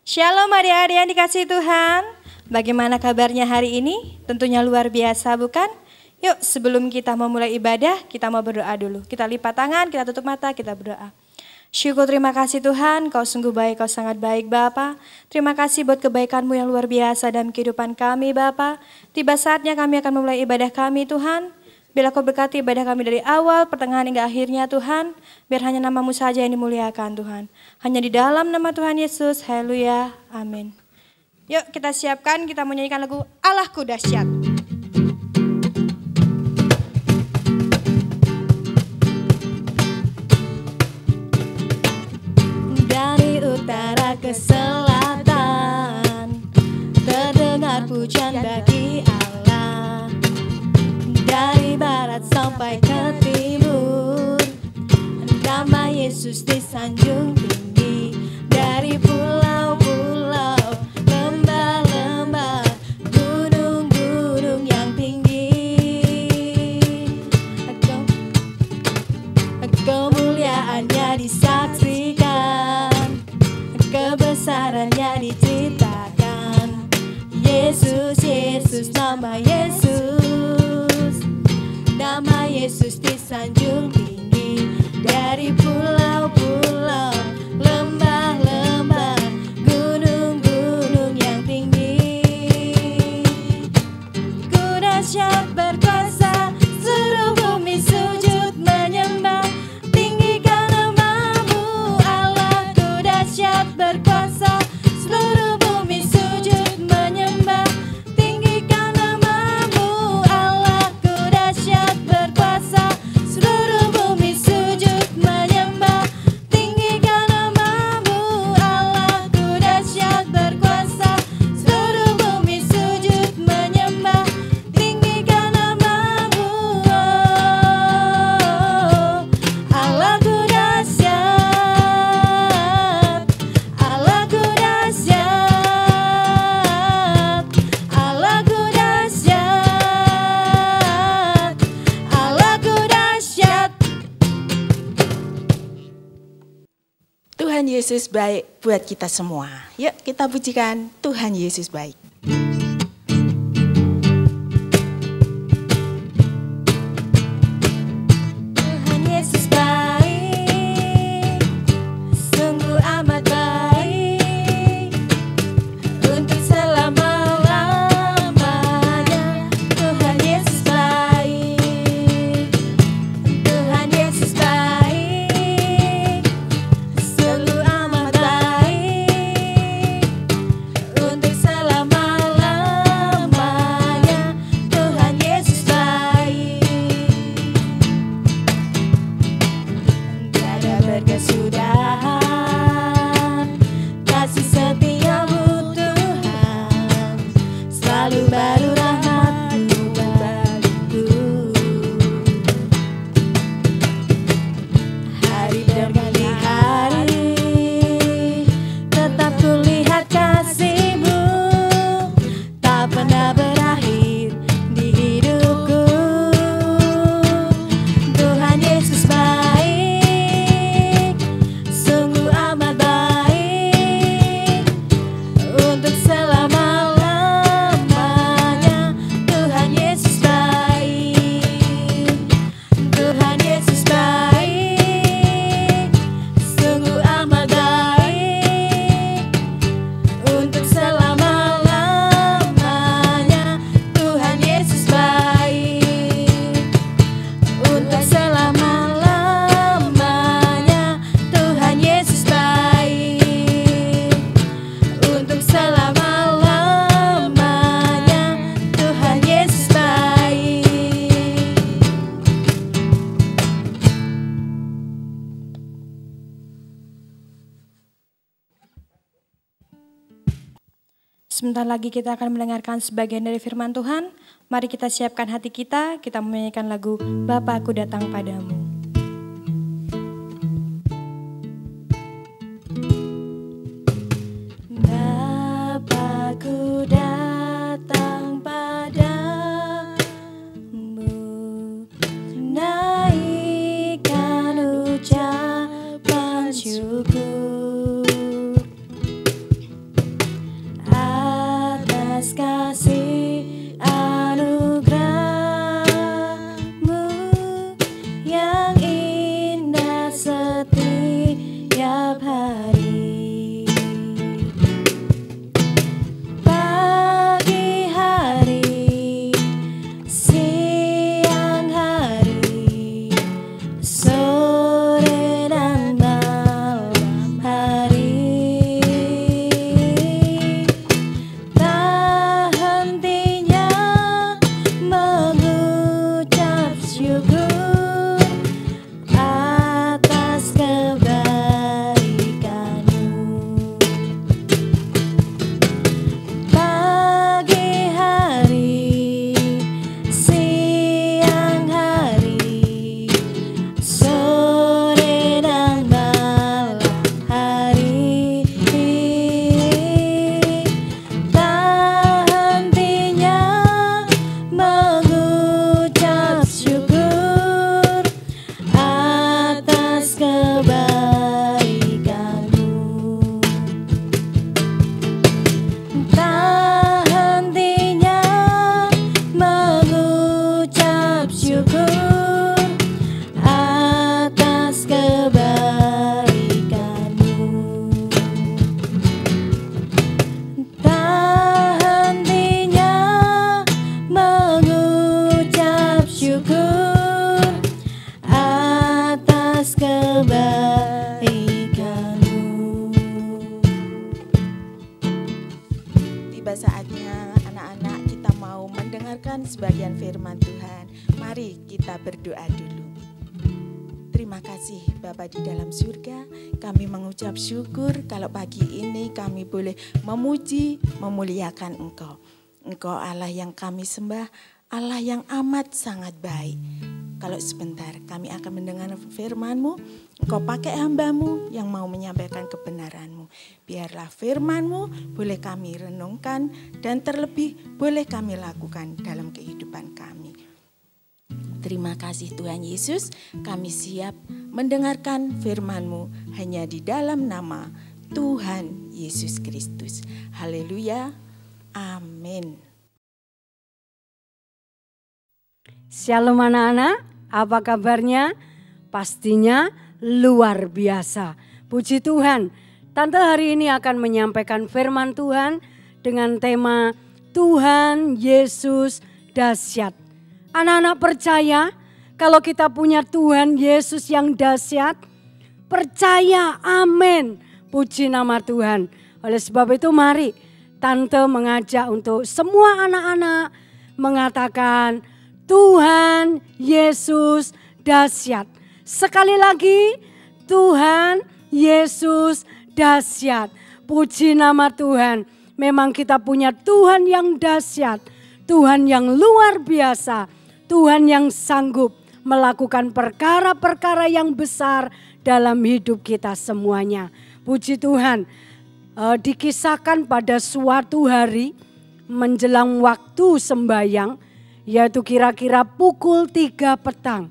Shalom adik-adik yang dikasihi Tuhan. Bagaimana kabarnya hari ini? Tentunya luar biasa bukan? Yuk sebelum kita memulai ibadah, kita mau berdoa dulu. Kita lipat tangan, kita tutup mata, kita berdoa. Syukur terima kasih Tuhan, Kau sungguh baik, Kau sangat baik Bapa. Terima kasih buat kebaikan-Mu yang luar biasa dalam kehidupan kami Bapa. Tiba saatnya kami akan memulai ibadah kami Tuhan. Biar Kau berkati ibadah kami dari awal, pertengahan hingga akhirnya Tuhan. Biar hanya nama-Mu saja yang dimuliakan Tuhan. Hanya di dalam nama Tuhan Yesus, haleluya, amin. Yuk kita siapkan, kita menyanyikan lagu Allahku Dahsyat. Dari utara ke selatan, terdengar pujian bagi Allah. Dari barat sampai ke timur, nama Yesus disanjung tinggi. Dari pulau-pulau, lembah-lembah, gunung-gunung yang tinggi, kemuliaannya disaksikan, kebesarannya diceritakan. Yesus, Yesus, nama Yesus, nama Yesus disanjung tinggi. Dari pulau-pulau, lembah-lembah, gunung-gunung yang tinggi. Ku dahsyat berkuasa, seluruh bumi sujud menyembah. Tinggikan nama-Mu Allah, Ku dahsyat berkuasa, seluruh bumi sujud menyembah. Tinggikan nama-Mu Allah, Ku dahsyat berkuasa, seluruh bumi sujud menyembah. Tinggikan nama-Mu Allah, Ku dahsyat berkuasa, seluruh bumi sujud menyembah. Tinggikan nama-Mu Allah, Ku dahsyat, Allah, Ku dahsyat, Allah, Ku dahsyat, Allah, Ku dahsyat. Tuhan Yesus baik buat kita semua. Yuk kita pujikan Tuhan Yesus baik. Tuhan Yesus baik, sungguh amat baik, untuk selama-lamanya. Tuhan Yesus baik, Tuhan Yesus baik, sungguh amat baik, untuk selama-lamanya. Tuhan Yesus baik, tiada berkesudahan kasih setiamu Tuhan, selalu baru rahmat-Mu bagiku. Hari berganti hari, tetap kulihat kasih-Mu, tak pernah berakhir di hidupku. Tuhan Yesus baik, sungguh amat baik, untuk selama-lamanya. Tuhan Yesus baik, Tuhan Yesus baik, sungguh amat baik, untuk selama-lamanya. Tuhan Yesus baik, untuk selama-lamanya. Tuhan Yesus baik, untuk selama-lamanya. Tuhan Yesus baik. Sebentar lagi kita akan mendengarkan sebagian dari firman Tuhan. Mari kita siapkan hati kita menyanyikan lagu Bapa Aku Datang Padamu. Bapa-Ku datang padamu, naikkan ucapan syukur. sudah saatnya anak-anak kita mau mendengarkan sebagian firman Tuhan. Mari kita berdoa dulu. Terima kasih Bapa di dalam surga, kami mengucap syukur kalau pagi ini kami boleh memuji, memuliakan Engkau. Engkau Allah yang kami sembah, Allah yang amat sangat baik. Kalau sebentar kami akan mendengar firman-Mu, Engkau pakai hamba-Mu yang mau menyampaikan kebenaran-Mu. Biarlah firman-Mu boleh kami renungkan dan terlebih boleh kami lakukan dalam kehidupan kami. Terima kasih Tuhan Yesus, kami siap mendengarkan firman-Mu hanya di dalam nama Tuhan Yesus Kristus. Haleluya, amin. Shalom anak-anak, apa kabarnya? Pastinya luar biasa. Puji Tuhan, Tante hari ini akan menyampaikan firman Tuhan dengan tema Tuhan Yesus dahsyat. Anak-anak percaya kalau kita punya Tuhan Yesus yang dahsyat, percaya, amin. Puji nama Tuhan. Oleh sebab itu mari Tante mengajak untuk semua anak-anak mengatakan Tuhan Yesus dahsyat. Sekali lagi, Tuhan Yesus dahsyat. Puji nama Tuhan. Memang kita punya Tuhan yang dahsyat, Tuhan yang luar biasa, Tuhan yang sanggup melakukan perkara-perkara yang besar dalam hidup kita semuanya. Puji Tuhan. Dikisahkan pada suatu hari menjelang waktu sembahyang, yaitu kira-kira pukul 3 petang.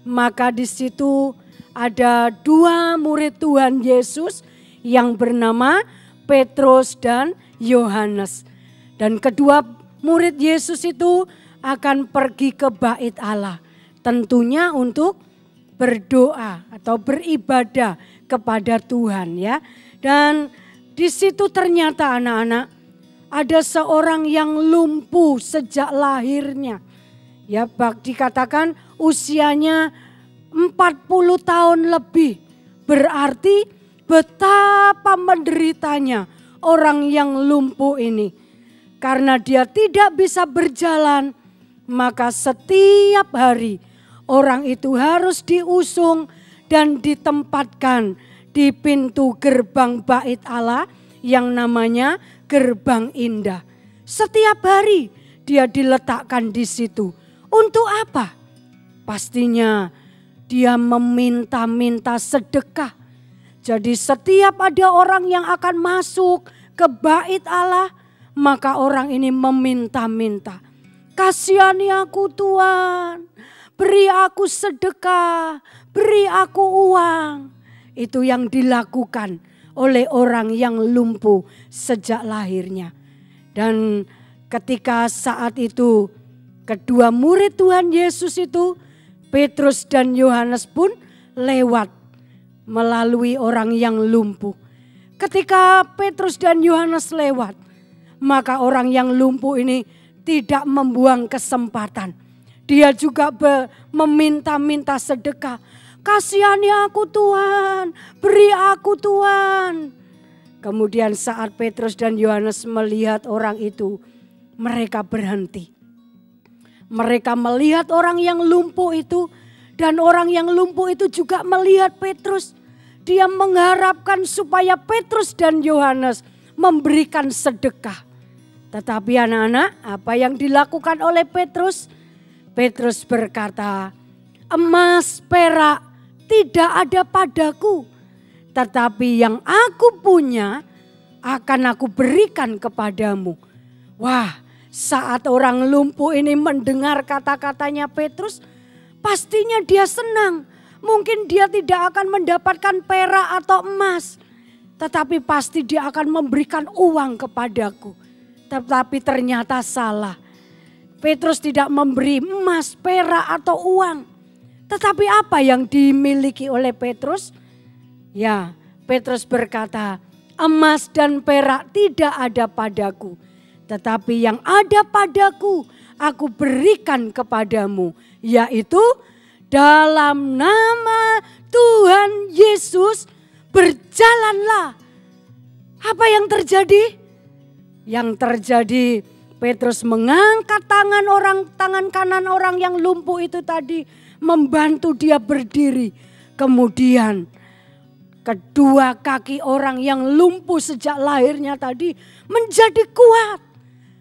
Maka di situ ada 2 murid Tuhan Yesus yang bernama Petrus dan Yohanes. Dan kedua murid Yesus itu akan pergi ke bait Allah. Tentunya untuk berdoa atau beribadah kepada Tuhan ya. Dan di situ ternyata anak-anak ada seorang yang lumpuh sejak lahirnya. Ya, dikatakan usianya 40 tahun lebih. Berarti betapa menderitanya orang yang lumpuh ini. Karena dia tidak bisa berjalan, maka setiap hari orang itu harus diusung dan ditempatkan di pintu gerbang bait Allah yang namanya Gerbang Indah. Setiap hari dia diletakkan di situ. Untuk apa? Pastinya dia meminta-minta sedekah. Jadi setiap ada orang yang akan masuk ke bait Allah, maka orang ini meminta-minta. Kasihani aku Tuhan, beri aku sedekah, beri aku uang. Itu yang dilakukan oleh orang yang lumpuh sejak lahirnya. Dan ketika saat itu kedua murid Tuhan Yesus itu, Petrus dan Yohanes pun lewat melalui orang yang lumpuh. Ketika Petrus dan Yohanes lewat, maka orang yang lumpuh ini tidak membuang kesempatan. Dia juga meminta-minta sedekah. Kasihani aku Tuhan, beri aku Tuhan. Kemudian saat Petrus dan Yohanes melihat orang itu, mereka berhenti. Mereka melihat orang yang lumpuh itu, dan orang yang lumpuh itu juga melihat Petrus. Dia mengharapkan supaya Petrus dan Yohanes memberikan sedekah. Tetapi anak-anak, apa yang dilakukan oleh Petrus? Petrus berkata, emas perak tidak ada padaku, tetapi yang aku punya akan aku berikan kepadamu. Wah, saat orang lumpuh ini mendengar kata-katanya Petrus, pastinya dia senang. Mungkin dia tidak akan mendapatkan perak atau emas, tetapi pasti dia akan memberikan uang kepadaku. Tetapi ternyata salah. Petrus tidak memberi emas, perak atau uang. Tetapi apa yang dimiliki oleh Petrus? Ya, Petrus berkata, emas dan perak tidak ada padaku. Tetapi yang ada padaku, aku berikan kepadamu. Yaitu dalam nama Tuhan Yesus berjalanlah. Apa yang terjadi? Yang terjadi, Petrus mengangkat tangan kanan orang yang lumpuh itu tadi, membantu dia berdiri. Kemudian kedua kaki orang yang lumpuh sejak lahirnya tadi menjadi kuat,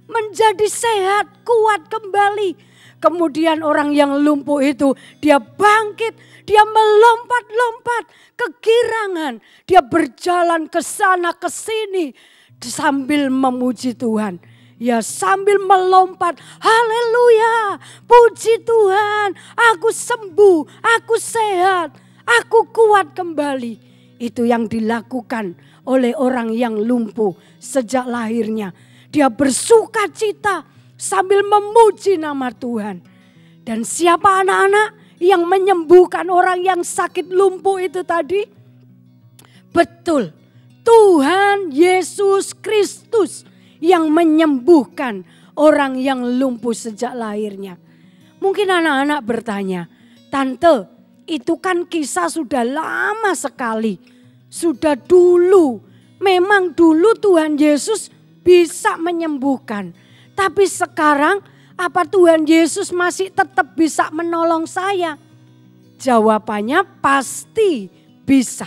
menjadi sehat, kuat kembali. Kemudian orang yang lumpuh itu dia bangkit, dia melompat-lompat kegirangan, dia berjalan ke sana ke sini sambil memuji Tuhan. Ya sambil melompat, haleluya, puji Tuhan, aku sembuh, aku sehat, aku kuat kembali. Itu yang dilakukan oleh orang yang lumpuh sejak lahirnya. Dia bersuka cita sambil memuji nama Tuhan. Dan siapa anak-anak yang menyembuhkan orang yang sakit lumpuh itu tadi? Betul, Tuhan Yesus Kristus yang menyembuhkan orang yang lumpuh sejak lahirnya. Mungkin anak-anak bertanya, Tante, itu kan kisah sudah lama sekali. Sudah dulu, memang dulu Tuhan Yesus bisa menyembuhkan. Tapi sekarang apa Tuhan Yesus masih tetap bisa menolong saya? Jawabannya pasti bisa.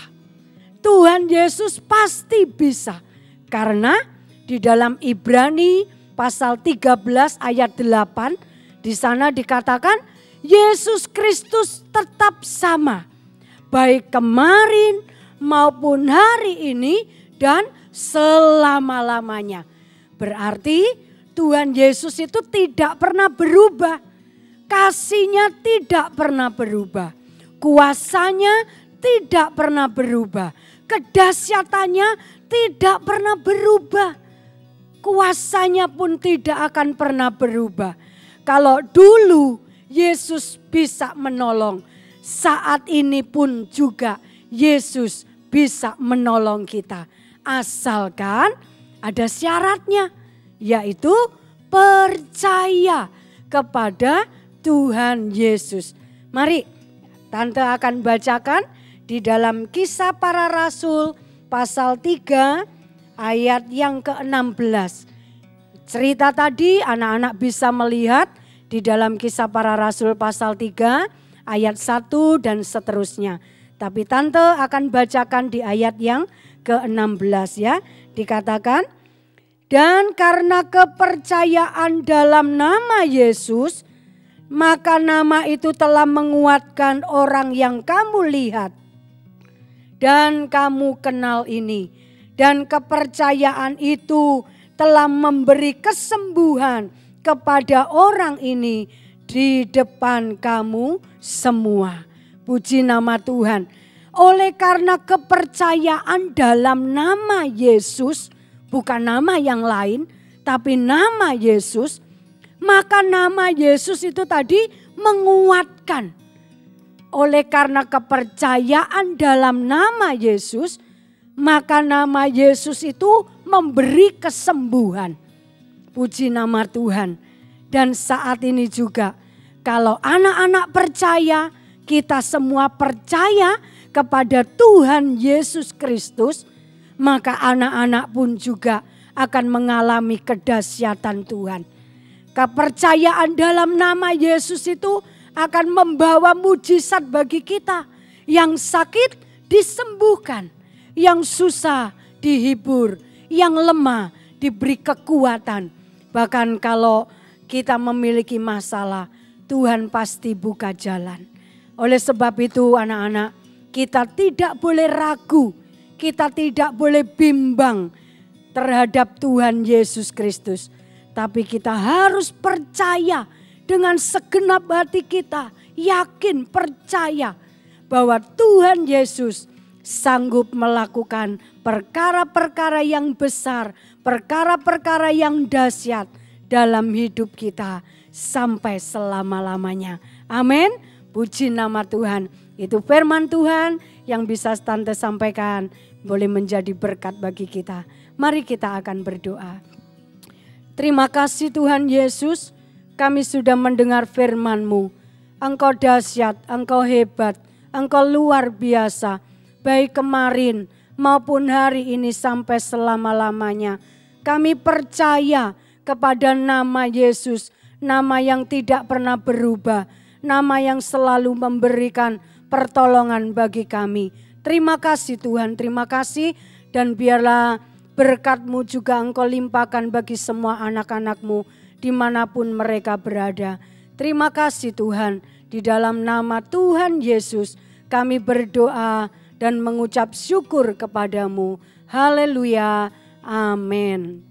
Tuhan Yesus pasti bisa. Karena di dalam Ibrani pasal 13 ayat 8 di sana dikatakan Yesus Kristus tetap sama. Baik kemarin maupun hari ini dan selama-lamanya. Berarti Tuhan Yesus itu tidak pernah berubah. Kasih-Nya tidak pernah berubah. Kuasa-Nya tidak pernah berubah. Kedahsyatannya tidak pernah berubah. Kuasa-Nya pun tidak akan pernah berubah. Kalau dulu Yesus bisa menolong, saat ini pun juga Yesus bisa menolong kita. Asalkan ada syaratnya, yaitu percaya kepada Tuhan Yesus. Mari Tante akan bacakan di dalam Kisah Para Rasul pasal 3 ayat yang ke-16. Cerita tadi anak-anak bisa melihat di dalam Kisah Para Rasul pasal 3 ayat 1 dan seterusnya. Tapi Tante akan bacakan di ayat yang ke-16 ya. Dikatakan, dan karena kepercayaan dalam nama Yesus, maka nama itu telah menguatkan orang yang kamu lihat dan kamu kenal ini. Dan kepercayaan itu telah memberi kesembuhan kepada orang ini di depan kamu semua. Puji nama Tuhan. Oleh karena kepercayaan dalam nama Yesus, bukan nama yang lain, tapi nama Yesus, maka nama Yesus itu tadi menguatkan. Oleh karena kepercayaan dalam nama Yesus, maka nama Yesus itu memberi kesembuhan. Puji nama Tuhan. Dan saat ini juga kalau anak-anak percaya, kita semua percaya kepada Tuhan Yesus Kristus, maka anak-anak pun juga akan mengalami kedahsyatan Tuhan. Kepercayaan dalam nama Yesus itu akan membawa mujizat bagi kita. Yang sakit disembuhkan, yang susah dihibur, yang lemah diberi kekuatan. Bahkan kalau kita memiliki masalah, Tuhan pasti buka jalan. Oleh sebab itu anak-anak, kita tidak boleh ragu, kita tidak boleh bimbang terhadap Tuhan Yesus Kristus. Tapi kita harus percaya dengan segenap hati kita, yakin percaya bahwa Tuhan Yesus sanggup melakukan perkara-perkara yang besar, perkara-perkara yang dahsyat dalam hidup kita sampai selama-lamanya. Amin. Puji nama Tuhan. Itu firman Tuhan yang bisa Tante sampaikan, boleh menjadi berkat bagi kita. Mari kita akan berdoa. Terima kasih Tuhan Yesus, kami sudah mendengar firman-Mu. Engkau dahsyat, Engkau hebat, Engkau luar biasa. Baik kemarin maupun hari ini sampai selama-lamanya. Kami percaya kepada nama Yesus, nama yang tidak pernah berubah, nama yang selalu memberikan pertolongan bagi kami. Terima kasih Tuhan, terima kasih, dan biarlah berkat-Mu juga Engkau limpahkan bagi semua anak-anak-Mu dimanapun mereka berada. Terima kasih Tuhan, di dalam nama Tuhan Yesus kami berdoa dan mengucap syukur kepada-Mu. Haleluya, amin.